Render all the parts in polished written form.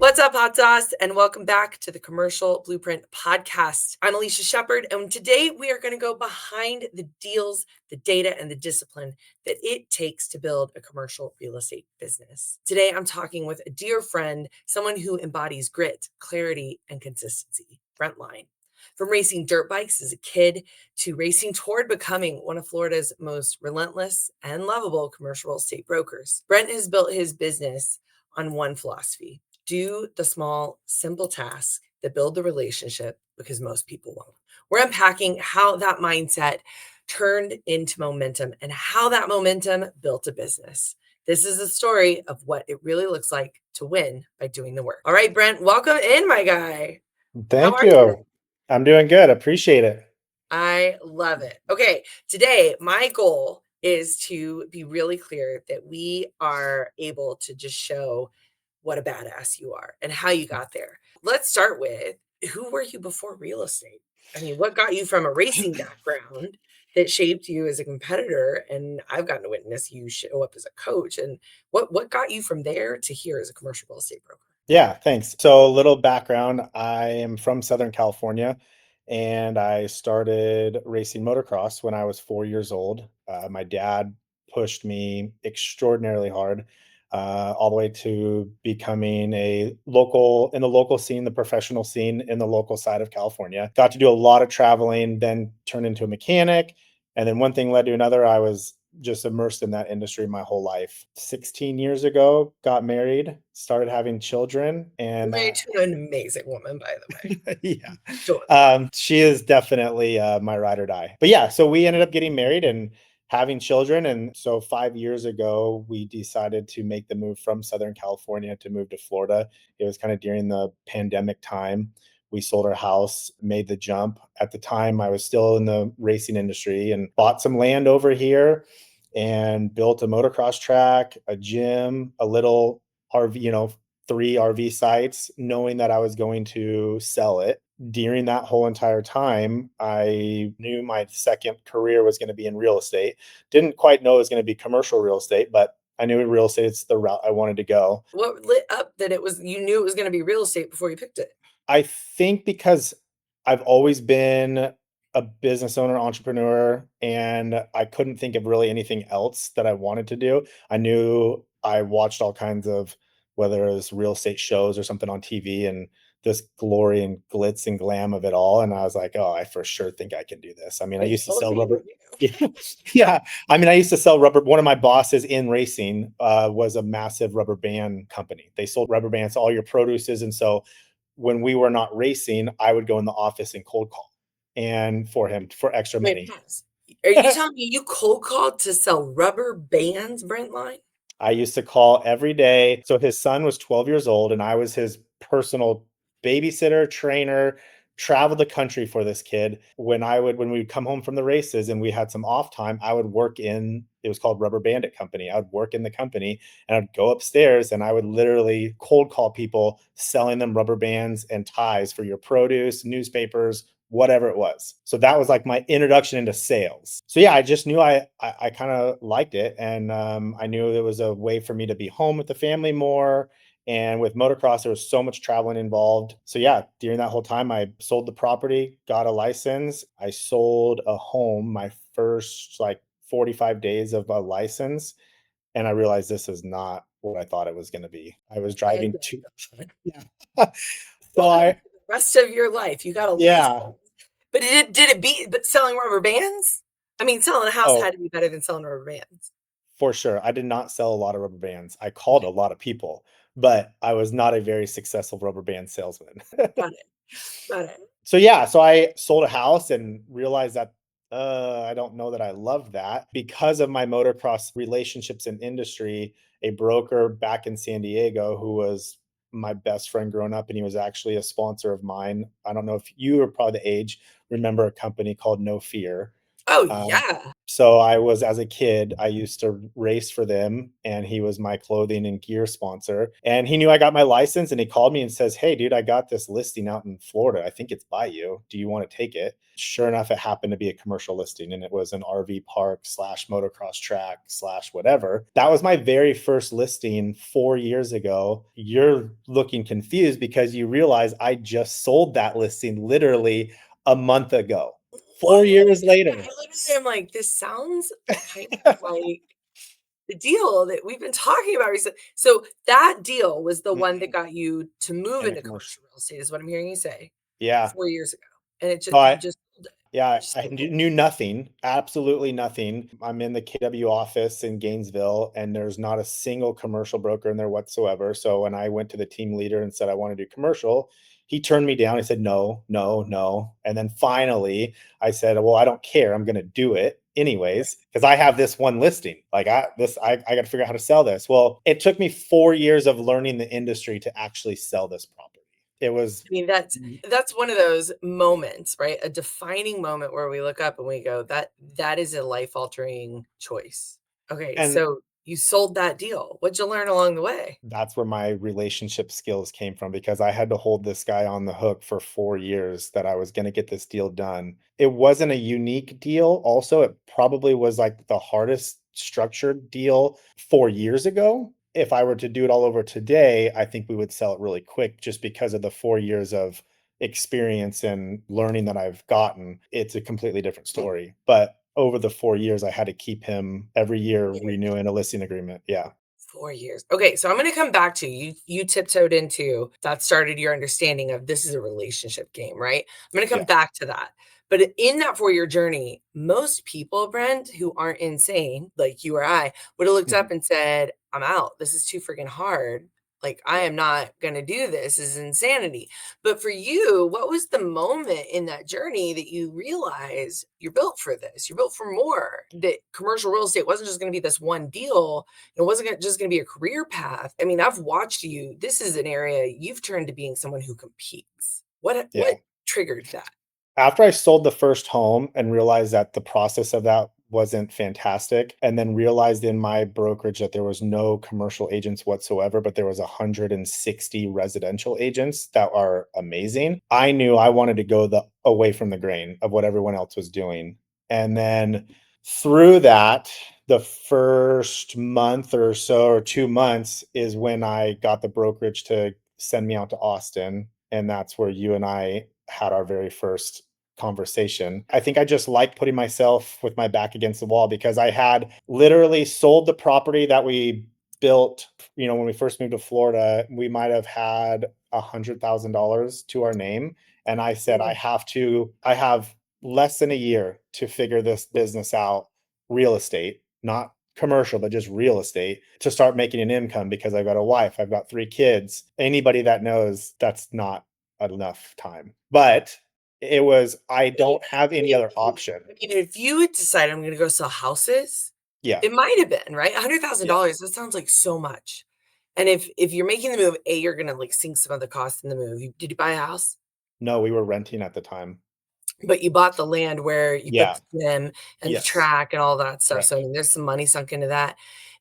What's up, hot sauce? And welcome back to the Commercial Blueprint Podcast. I'm Alicia Shepherd, and today we are going to go behind the deals, the data, and the discipline that it takes to build a commercial real estate business. Today, I'm talking with a dear friend, someone who embodies grit, clarity, and consistency, Brent Line. From racing dirt bikes as a kid to racing toward becoming one of Florida's most relentless and lovable commercial real estate brokers, Brent has built his business on one philosophy: do the small, simple tasks that build the relationship because most people won't. We're unpacking how that mindset turned into momentum and how that momentum built a business. This is a story of what it really looks like to win by doing the work. All right, Brent, welcome in, my guy. How Thank are you? you. I'm doing good. Appreciate it. I love it. Okay, today my goal is to be really clear that we are able to just show what a badass you are and how you got there. Let's start with, who were you before real estate? I mean, what got you from a racing background that shaped you as a competitor? And I've gotten to witness you show up as a coach. And what got you from there to here as a commercial real estate broker? Yeah, thanks. So, a little background. I am from Southern California and I started racing motocross when I was 4 years old. My dad pushed me extraordinarily hard, all the way to becoming in the local scene, the professional scene in the local side of California. Got to do a lot of traveling, then turned into a mechanic. And then one thing led to another. I was just immersed in that industry my whole life. 16 years ago, got married, started having children, You're and married to an amazing woman, by the way. yeah, Sure. she is definitely my ride or die. But yeah, so we ended up getting married and having children. And so 5 years ago, we decided to make the move from Southern California to move to Florida. It was kind of during the pandemic time. We sold our house, made the jump. At the time, I was still in the racing industry and bought some land over here and built a motocross track, a gym, a little RV, 3 RV sites, knowing that I was going to sell it. During that whole entire time, I knew my second career was going to be in real estate. Didn't quite know it was going to be commercial real estate, but I knew real estate is the route I wanted to go. What lit up that you knew it was going to be real estate before you picked it? I think because I've always been a business owner, entrepreneur, and I couldn't think of really anything else that I wanted to do. I knew I watched all kinds of, whether it was real estate shows or something on TV, and this glory and glitz and glam of it all. And I was like, oh, I for sure think I can do this. I mean, I Like, used to tell us sell what you rubber. do. Yeah. Yeah. I mean, I used to sell rubber. One of my bosses in racing was a massive rubber band company. They sold rubber bands to all your produces. And so when we were not racing, I would go in the office and cold call and for him for extra Wait, money. pause. Are you telling me you cold called to sell rubber bands, Brent Line? I used to call every day. So his son was 12 years old and I was his personal babysitter, trainer, traveled the country for this kid. When we would come home from the races and we had some off time, I would work in, it was called Rubber Bandit Company. I would work in the company and I'd go upstairs and I would literally cold call people selling them rubber bands and ties for your produce, newspapers, whatever it was. So that was like my introduction into sales. So yeah, I just knew I kind of liked it, and I knew there was a way for me to be home with the family more. And with motocross, there was so much traveling involved. So yeah, during that whole time, I sold the property, got a license. I sold a home my first like 45 days of a license, and I realized this is not what I thought it was going to be. I was My driving to God. yeah. So Welcome I to the rest of your life. You got a license. yeah. But did it beat but selling rubber bands? I mean, selling a house Oh, had to be better than selling rubber bands. for sure. I did not sell a lot of rubber bands. I called Okay, a lot of people, but I was not a very successful rubber band salesman. got it. Got it. So yeah, so I sold a house and realized that I don't know that I love that because of my motocross relationships in industry. A broker back in San Diego who was my best friend growing up, and he was actually a sponsor of mine. I don't know if you are probably the age remember a company called No Fear. Oh, Um, yeah. So I was as a kid, I used to race for them, and he was my clothing and gear sponsor. And he knew I got my license, and he called me and says, "Hey, dude, I got this listing out in Florida. I think it's by you. Do you want to take it?" Sure enough, it happened to be a commercial listing, and it was an RV park slash motocross track slash whatever. That was my very first listing 4 years ago. You're looking confused because you realize I just sold that listing literally a month ago. What? 4 years I later. literally am like, this sounds kind of like the deal that we've been talking about recently. So that deal was the one that Mhm. got you to move In a into commercial. commercial real estate, is what I'm hearing you say Yeah. 4 years ago. And it So just, you I just sold it. You yeah, just I sold it. knew nothing, absolutely nothing. I'm in the KW office in Gainesville, and there's not a single commercial broker in there whatsoever. So when I went to the team leader and said I want to do commercial, he turned me down. He said, "No, no, no." And then finally, I said, "Well, I don't care. I'm going to do it anyways because I have this one listing. Like I got to figure out how to sell this." Well, it took me 4 years of learning the industry to actually sell this property. It was I mean, that's one of those moments, right? A defining moment where we look up and we go, that is a life-altering choice. Okay, and so you sold that deal. What'd you learn along the way? that's where my relationship skills came from because I had to hold this guy on the hook for 4 years that I was gonna get this deal done. It wasn't a unique deal, also, it probably was, like, the hardest structured deal 4 years ago. If I were to do it all over today, I think we would sell it really quick just because of the 4 years of experience and learning that I've gotten. It's a completely different story, but over the 4 years, I had to keep him every year renewing a listing agreement, yeah. 4 years. Okay, so I'm gonna come back to you tiptoed into that started your understanding of this is a relationship game, right? I'm gonna come Yeah. back to that. But in that 4-year journey, most people, Brent, who aren't insane like you or I, would have looked Mhm. up and said, "I'm out. This is too freaking hard. Like, I Yeah. am not gonna do this. This is insanity." But for you, what was the moment in that journey that you realized you're built for this? You're built for more. That commercial real estate wasn't just gonna be this one deal, it wasn't just going to be a career path. I mean, I've watched you. This is an area you've turned to being someone who competes. What Yeah. triggered that? After I sold the first home and realized that the process of that wasn't fantastic, and then realized in my brokerage that there was no commercial agents whatsoever, but there was 160 residential agents that are amazing. I knew I wanted to go the away from the grain of what everyone else was doing. And then through that, the first month or so or 2 months is when I got the brokerage to send me out to Austin. And that's where you and I had our very first conversation. I think I just like putting myself with my back against the wall because I had literally sold the property that we built, when we first moved to Florida, we might have had $100,000 to our name. And I said, Mm, I have less than a year to figure this business out, real estate, not commercial, but just real estate to start making an income because I've got a wife, I've got 3 kids. Anybody that knows that's not enough time. But it was, I don't have any other option. I mean, if you had decided I'm going to go sell houses, Yeah. it might have been right. $100,000. Yeah. That sounds like so much. And if you're making the move, you're going to like sink some of the cost in the move. Did you buy a house? No, we were renting at the time. But you bought the land where you put Yeah. the gym and the Yes. track and all that stuff, so, I Correct. mean, there's some money sunk into that,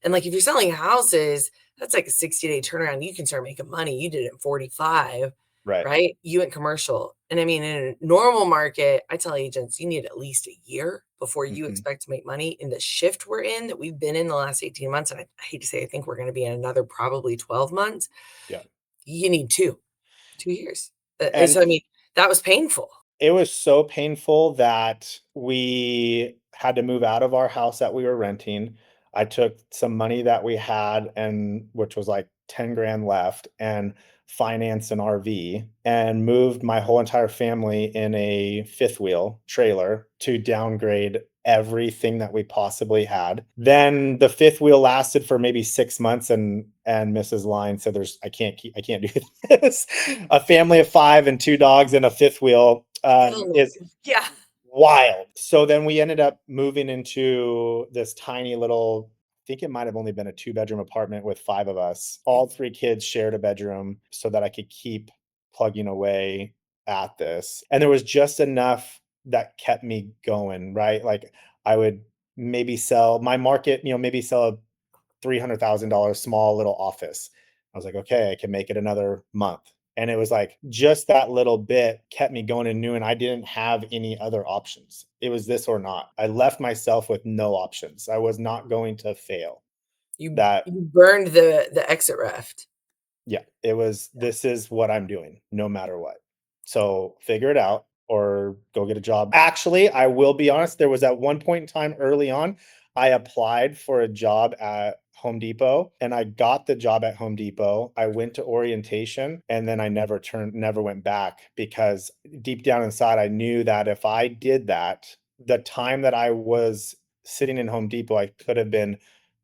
and, like, if you're selling houses, that's like a 60-day turnaround, you can start making money, you did it in 45, Right. right? You went commercial, and I mean, in a normal market, I tell agents, you need at least a year before you Mhm. expect to make money. In the shift we're in, that we've been in the last 18 months, and I hate to say, I think we're gonna be in another probably 12 months, Yeah. you need 2 years, and And so, I mean, that was painful. it was so painful that we had to move out of our house that we were renting. I took some money that we had and which was like 10 grand left and financed an RV and moved my whole entire family in a fifth wheel trailer to downgrade everything that we possibly had. Then the fifth wheel lasted for maybe 6 months and Mrs. Line said I can't do this. A family of 5 and 2 dogs and a fifth wheel Hell no. is Yeah. wild. So then we ended up moving into this tiny little, I think it might have only been a 2 bedroom apartment with 5 of us. All 3 kids shared a bedroom so that I could keep plugging away at this. And there was just enough that kept me going, right? Like I would maybe sell my market, maybe sell a $300,000 small little office. I was like, okay, I can make it another month. And it was like just that little bit kept me going and knew, and I didn't have any other options. It was this or not. I left myself with no options. I was not going to fail. That You burned the exit raft. Yeah, it was, this is what I'm doing no matter what. So figure it out or go get a job. Actually, I will be honest, there was at one point in time early on, I applied for a job at Home Depot and I got the job at Home Depot. I went to orientation and then I never went back because deep down inside I knew that if I did that, the time that I was sitting in Home Depot, I could have been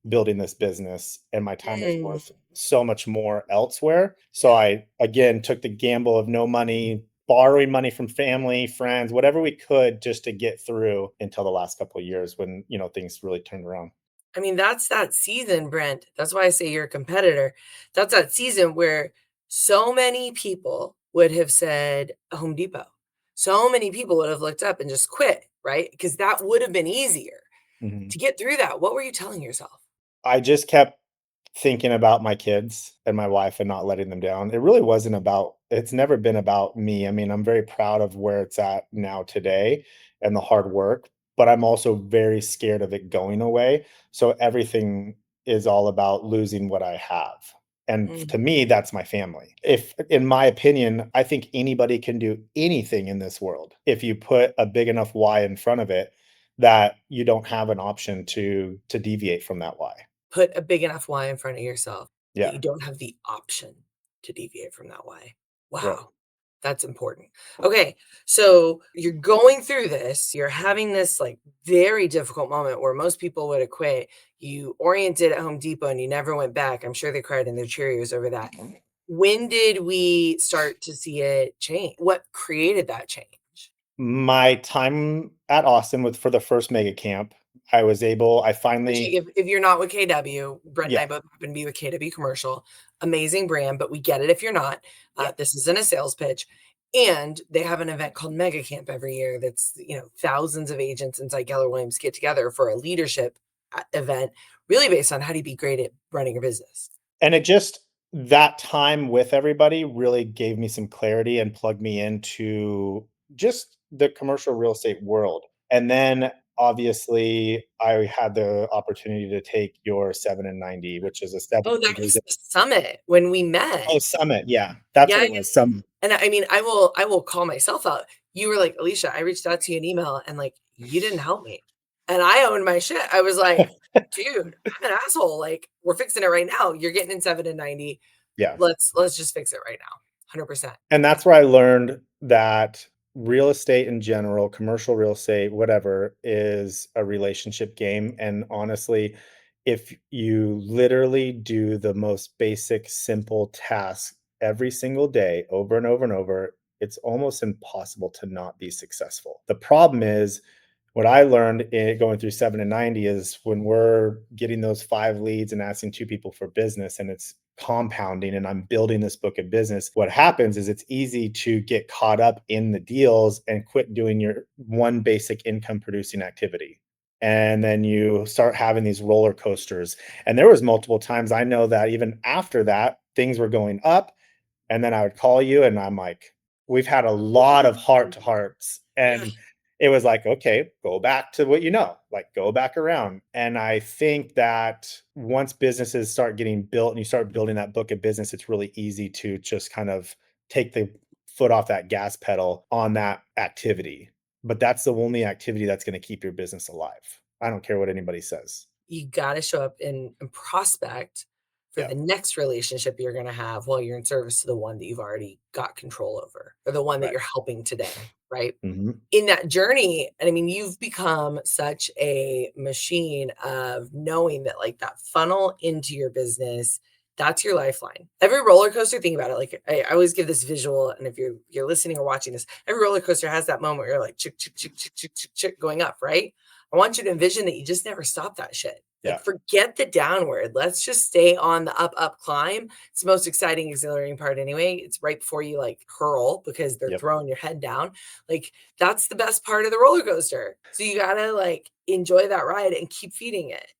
building this business and my time was Mm, worth so much more elsewhere. So yeah. I again took the gamble of no money, borrowing money from family, friends, whatever we could just to get through until the last couple of years when, things really turned around. I mean, that's that season, Brent. That's why I say you're a competitor. That's that season where so many people would have said Home Depot. So many people would have looked up and just quit, right? Because that would have been easier Mhm. to get through that. What were you telling yourself? I just kept thinking about my kids and my wife and not letting them down. It really wasn't about, it's never been about me. I mean, I'm very proud of where it's at now today and the hard work, but I'm also very scared of it going away. So everything is all about losing what I have. And Mm, to me, that's my family. If, in my opinion, I think anybody can do anything in this world if you put a big enough why in front of it that you don't have an option to deviate from that why. put a big enough why in front of yourself that Yeah, you don't have the option to deviate from that why. right. Wow. That's important. Okay, so you're going through this, you're having this like very difficult moment where most people would have quit. You oriented at Home Depot and you never went back. I'm sure they cried in their Cheerios over that. When did we start to see it change? What created that change? My time at Austin with for the first mega camp, I Which finally if you're not with KW, Brent and yeah, I both happen to be with KW Commercial, amazing brand, but we get it if you're not. yeah. This isn't a sales pitch. And they have an event called Mega Camp every year that's, thousands of agents inside Keller Williams get together for a leadership event, really based on how do you be great at running your business. And it just that time with everybody really gave me some clarity and plugged me into just the commercial real estate world. And then obviously I had the opportunity to take your 7 and 90, which is a 7 Oh, that figures. was the summit when we met. Oh, Summit, yeah. That's Yeah, what it was, Summit. and I mean, I will call myself out. You were like, "Alicia, I reached out to you an email and, like, you didn't help me." And I owned my shit. I was like, "Dude, I'm an asshole, like, we're fixing it right now. You're getting in 7 and 90. Yeah. Let's just fix it right now. 100%." And that's where I learned that real estate in general, commercial real estate, whatever, is a relationship game. And honestly, if you literally do the most basic, simple task every single day over and over and over, it's almost impossible to not be successful. The problem is, what I learned in going through 7 and 90 is when we're getting those 5 leads and asking 2 people for business and it's compounding and I'm building this book of business, what happens is it's easy to get caught up in the deals and quit doing your one basic income producing activity. And then you start having these roller coasters. And there was multiple times I know that even after that, things were going up and then I would call you and I'm like, we've had a lot of heart to hearts. Yeah. And it was like, okay, go back to what you know, like go back around. And I think that once businesses start getting built and you start building that book of business, it's really easy to just kind of take the foot off that gas pedal on that activity. But that's the only activity that's going to keep your business alive. I don't care what anybody says. You gotta show up and prospect for Yeah. the next relationship you're gonna have while you're in service to the one that you've already got control over, or the one that Right. you're helping today, right? Hmm. In that journey, and I mean, you've become such a machine of knowing that, like, that funnel into your business, that's your lifeline. Every roller coaster, think about it, like, I always give this visual, and if you're listening or watching this, every roller coaster has that moment where you're like, chick, chick, chick, chick, chick, chick, chick, going up, right? I want you to envision that you just never stop that shit. Yeah. Like, forget the downward. Let's just stay on the up climb. It's the most exciting, exhilarating part anyway. It's right before you like hurl because they're Yep. throwing your head down. Like, that's the best part of the roller coaster. So you gotta like enjoy that ride and keep feeding it.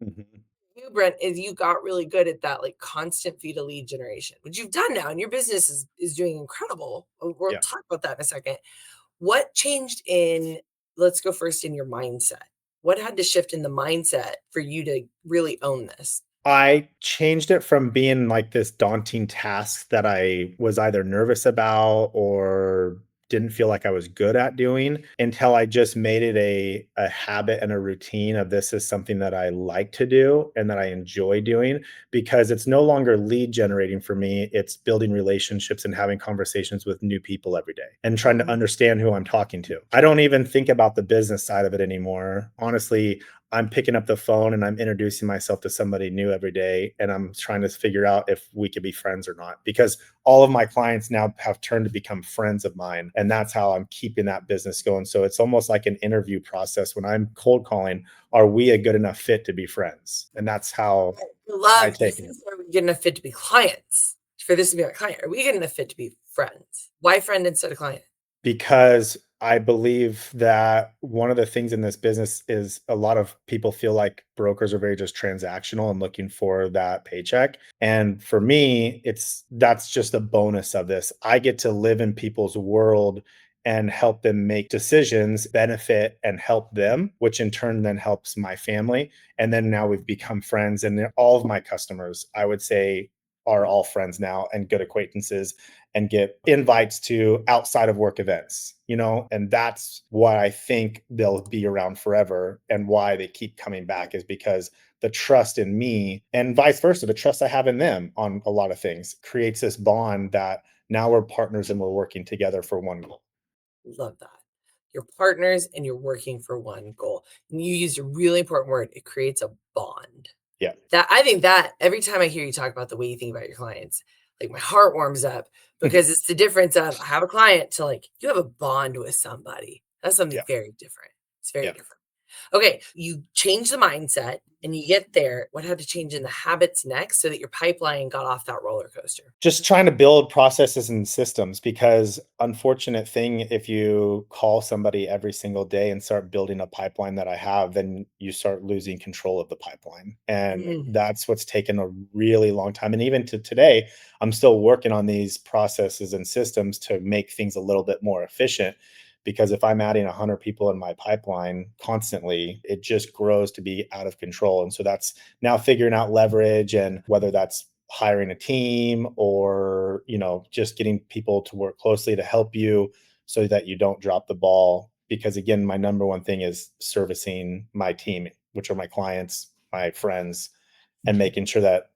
Mhm. You, Brent, is you got really good at that like constant feed a lead generation, which you've done now, and your business is doing incredible. We'll Yeah. talk about that in a second. What changed in, let's go first in your mindset. What had to shift in the mindset for you to really own this? I changed it from being like this daunting task that I was either nervous about or didn't feel like I was good at doing until I just made it a habit and a routine of this is something that I like to do and that I enjoy doing because it's no longer lead generating for me. It's building relationships and having conversations with new people every day and trying to Mhm. understand who I'm talking to. I don't even think about the business side of it anymore. Honestly, I'm picking up the phone and I'm introducing myself to somebody new every day. And I'm trying to figure out if we could be friends or not because all of my clients now have turned to become friends of mine. And that's how I'm keeping that business going. So it's almost like an interview process when I'm cold calling. Are we a good enough fit to be friends? And that's how I I love take this. it. Are we good enough fit to be clients? For this to be my client, are we good enough fit to be friends? Why friend instead of client? Because I believe that one of the things in this business is a lot of people feel like brokers are very just transactional and looking for that paycheck. And for me, that's just a bonus of this. I get to live in people's world and help them make decisions, benefit and help them, which in turn then helps my family. And then now we've become friends. And all of my customers, I would say, are all friends now and good acquaintances and get invites to outside of work events, and that's why I think they'll be around forever and why they keep coming back is because the trust in me and vice versa, the trust I have in them on a lot of things creates this bond that now we're partners and we're working together for one goal. Love that. You're partners and you're working for one goal. And you used a really important word. It creates a bond. Yeah. That I think that every time I hear you talk about the way you think about your clients, like my heart warms up because it's the difference of I have a client to like you have a bond with somebody. That's something Yeah. very different. It's very Yeah. different. Okay, you change the mindset and you get there. What had to change in the habits next so that your pipeline got off that roller coaster? Just trying to build processes and systems because unfortunate thing if you call somebody every single day and start building a pipeline that I have, then you start losing control of the pipeline. And Mm, that's what's taken a really long time. And even to today, I'm still working on these processes and systems to make things a little bit more efficient. Because if I'm adding 100 people in my pipeline constantly, it just grows to be out of control. And so that's now figuring out leverage and whether that's hiring a team or just getting people to work closely to help you so that you don't drop the ball because again my number one thing is servicing my team, which are my clients, my friends, and making sure that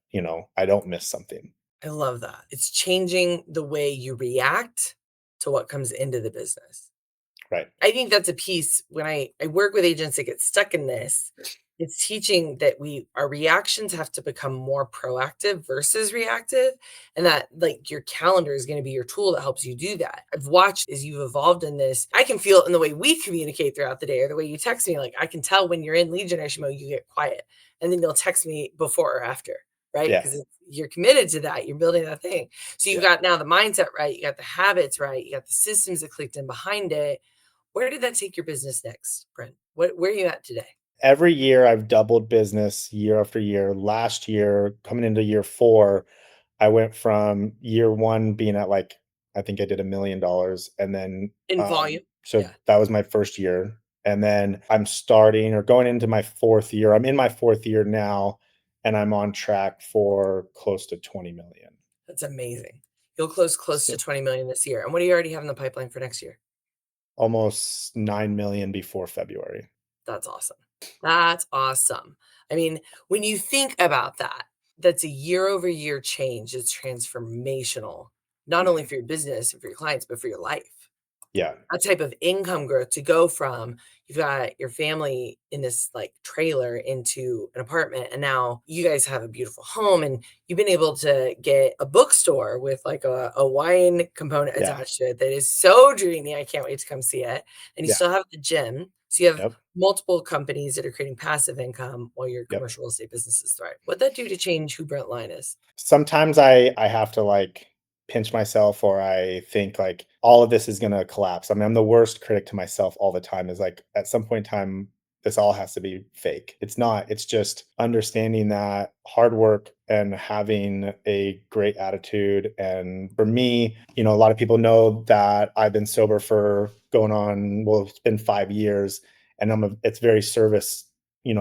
I don't miss something. I love that. It's changing the way you react to what comes into the business. Right. I think that's a piece when I work with agents that get stuck in this, it's teaching that our reactions have to become more proactive versus reactive, and that like your calendar is going to be your tool that helps you do that. I've watched as you've evolved in this. I can feel it in the way we communicate throughout the day or the way you text me. Like I can tell when you're in lead generation mode, you get quiet, and then you'll text me before or after, right? Yeah. Because you're committed to that. You're building that thing. So you've Yeah. got now the mindset right, you got the habits right, you got the systems that clicked in behind it. Where did that take your business next, Brent? Where are you at today? Every year I've doubled business year after year. Last year, coming into year 4, I went from year 1 being at like I think I did $1 million and then In volume? so Yeah, that was my first year. And then I'm starting or going into my 4th year. I'm in my 4th year now and I'm on track for close to 20 million. that's amazing. You'll close to So 20 million this year. And what do you already have in the pipeline for next year? almost 9 million before February. That's awesome. That's awesome. I mean, when you think about that, that's a year over year change. It's transformational, not only Mhm. for your business and for your clients, but for your life. Yeah. That type of income growth to go from you've got your family in this like trailer into an apartment and now you guys have a beautiful home and you've been able to get a bookstore with like a wine component Yeah. attached to it that is so dreamy. I can't wait to come see it. And you Yeah. still have the gym. So you have Yep. multiple companies that are creating passive income while your Yep. commercial real estate businesses thrive. What'd that do to change who Brent Line is? Sometimes I have to, like, pinch myself, or I think, like, all of this is gonna collapse. I mean, I'm the worst critic to myself all the time, is, like, at some point in time, this all has to be fake. It's not, it's just understanding that hard work and having a great attitude, and for me, a lot of people know that I've been sober for going on, well, it's been 5 years, and it's very service,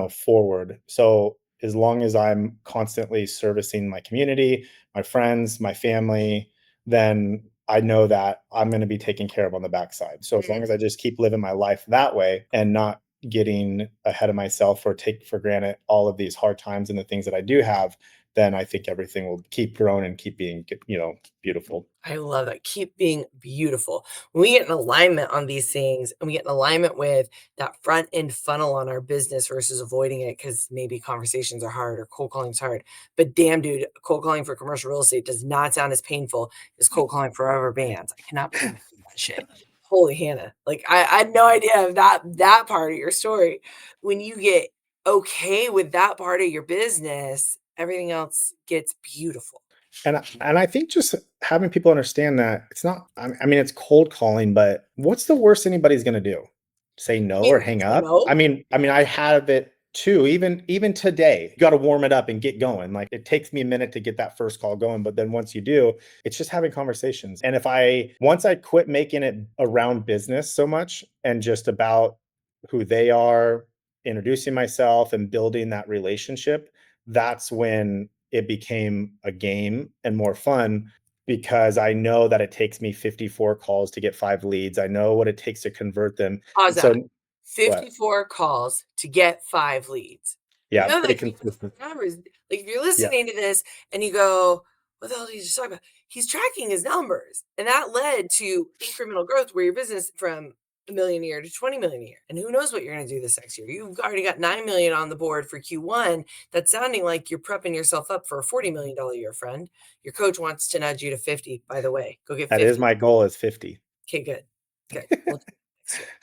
forward. So, as long as I'm constantly servicing my community, my friends, my family, then I know that I'm going to be taken care of on the backside. So as long Mm, as I just keep living my life that way and not getting ahead of myself or take for granted all of these hard times and the things that I do have, then I think everything will keep growing and keep being, beautiful. I love it. Keep being beautiful. When we get in alignment on these things and we get in alignment with that front end funnel on our business versus avoiding it because maybe conversations are hard or cold calling is hard. But damn, dude, cold calling for commercial real estate does not sound as painful as cold calling for rubber bands. I cannot believe I did that shit. Holy Hannah. Like I had no idea of that part of your story. When you get okay with that part of your business, everything else gets beautiful. And I think just having people understand that it's not, I mean, it's cold calling, but what's the worst anybody's gonna do? Say I no or mean, hang say up? I no. mean I mean, I have it too, even today. You gotta warm it up and get going. Like, it takes me a minute to get that first call going, but then once you do, it's just having conversations. And if I once I quit making it around business so much and just about who they are, introducing myself and building that relationship, that's when it became a game and more fun, because I know that it takes me 54 calls to get 5 leads. I know what it takes to convert them. Pause And so that. what? 54 calls to get 5 leads. You Yeah, know pretty that he puts consistent. numbers like, if you're Yeah, listening to this and you go, "What the hell did you just talk about?" He's tracking his numbers, and that led to incremental growth where your business from 1,000,000 a year to 20,000,000 a year, and who knows what you're gonna do this next year. You've already got 9,000,000 on the board for Q1. That's sounding like you're prepping yourself up for a $40,000,000 year, friend. Your coach wants to nudge you to 50, by the way. Go get that is 50. my goal, is 50. Okay, good. Good. We'll do it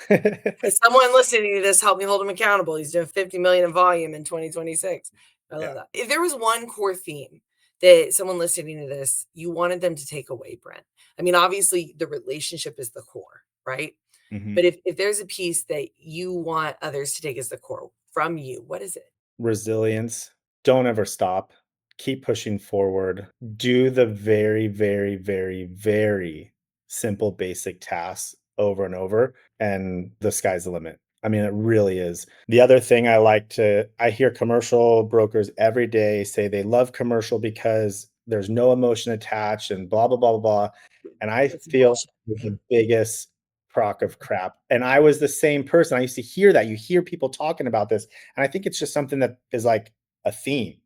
next year. As someone listening to this helped me hold him accountable. He's doing 50 million in volume in 2026. I love Yeah. that. If there was one core theme that someone listening to this, you wanted them to take away, Brent. I mean, obviously the relationship is the core, right? Mhm. But if there's a piece that you want others to take as the core from you, what is it? Resilience. Don't ever stop. Keep pushing forward. Do the very, very, very, very simple, basic tasks over and over, and the sky's the limit. I mean, it really is. The other thing I hear commercial brokers every day say they love commercial because there's no emotion attached and blah, blah, blah, blah, blah. And I That's feel bullshit. it's the biggest crock of crap. And I was the same person. I used to hear that. You hear people talking about this, and I think it's just something that is like a theme,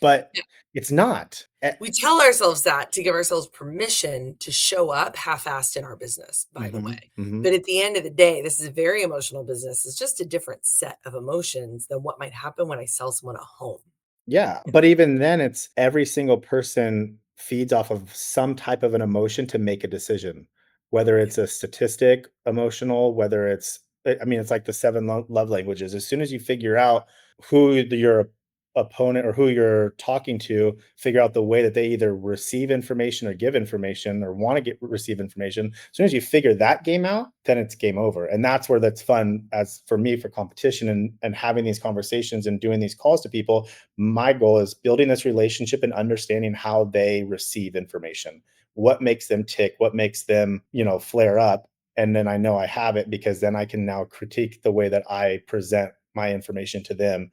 but it's not. We tell ourselves that to give ourselves permission to show up half-assed in our business, by the Mhm, way. mhm. But at the end of the day, this is a very emotional business. It's just a different set of emotions than what might happen when I sell someone a home. Yeah, but even then, it's every single person feeds off of some type of an emotion to make a decision, whether Yeah. it's a statistic, emotional, whether it's I mean, it's like the 7 love languages. As soon as you figure out your opponent or who you're talking to, figure out the way that they either receive information or give information or wanna get receive information. As soon as you figure that game out, then it's game over, and that's where that's fun as for me for competition and having these conversations and doing these calls to people. My goal is building this relationship and understanding how they receive information. What makes them tick? What makes them, flare up? And then I know I have it, because then I can now critique the way that I present my information to them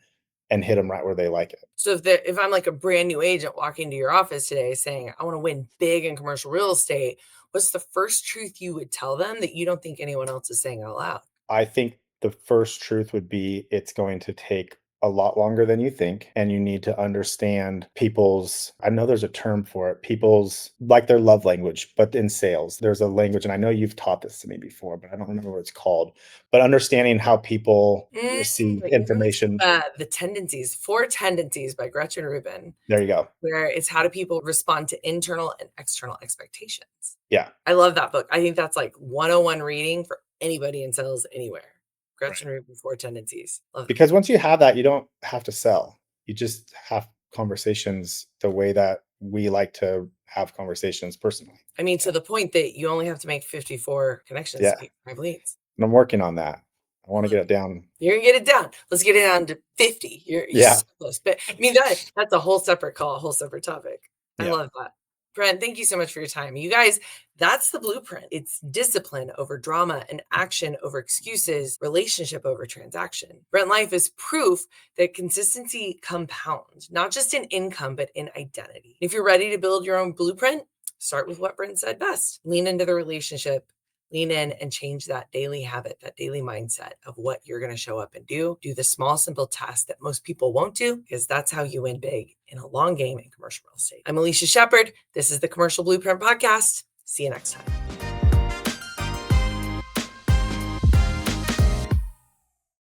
and hit them right where they like it. So if I'm like a brand new agent walking to your office today saying, "I wanna win big in commercial real estate," what's the first truth you would tell them that you don't think anyone else is saying out loud? I think the first truth would be it's going to take a lot longer than you think. And you need to understand people's, I know there's a term for it, people's like their love language, but in sales, there's a language. And I know you've taught this to me before, but I don't remember what it's called. But understanding how people receive You know, it's, information. The Tendencies, 4 Tendencies by Gretchen Rubin, There you go. where it's how do people respond to internal and external expectations. Yeah. I love that book. I think that's like 101 reading for anybody in sales anywhere. Gretchen Root before tendencies. Love it. Because once you have that, you don't have to sell. You just have conversations the way that we like to have conversations personally. I mean, to the point that you only have to make 54 connections Yeah. to get 5 leads. And I'm working on that. I want to get it down. You're gonna get it down. Let's get it down to 50. You're Yeah. so close. But I mean, that's a whole separate call, a whole separate topic. I Yeah. love that. Brent, thank you so much for your time. You guys, that's the blueprint. It's discipline over drama and action over excuses, relationship over transaction. Brent Life is proof that consistency compounds, not just in income, but in identity. If you're ready to build your own blueprint, start with what Brent said best. Lean into the relationship, lean in and change that daily habit, that daily mindset of what you're going to show up and do. Do the small, simple tasks that most people won't do, because that's how you win big in a long game in commercial real estate. I'm Alicia Shepherd. This is the Commercial Blueprint Podcast. See you next time.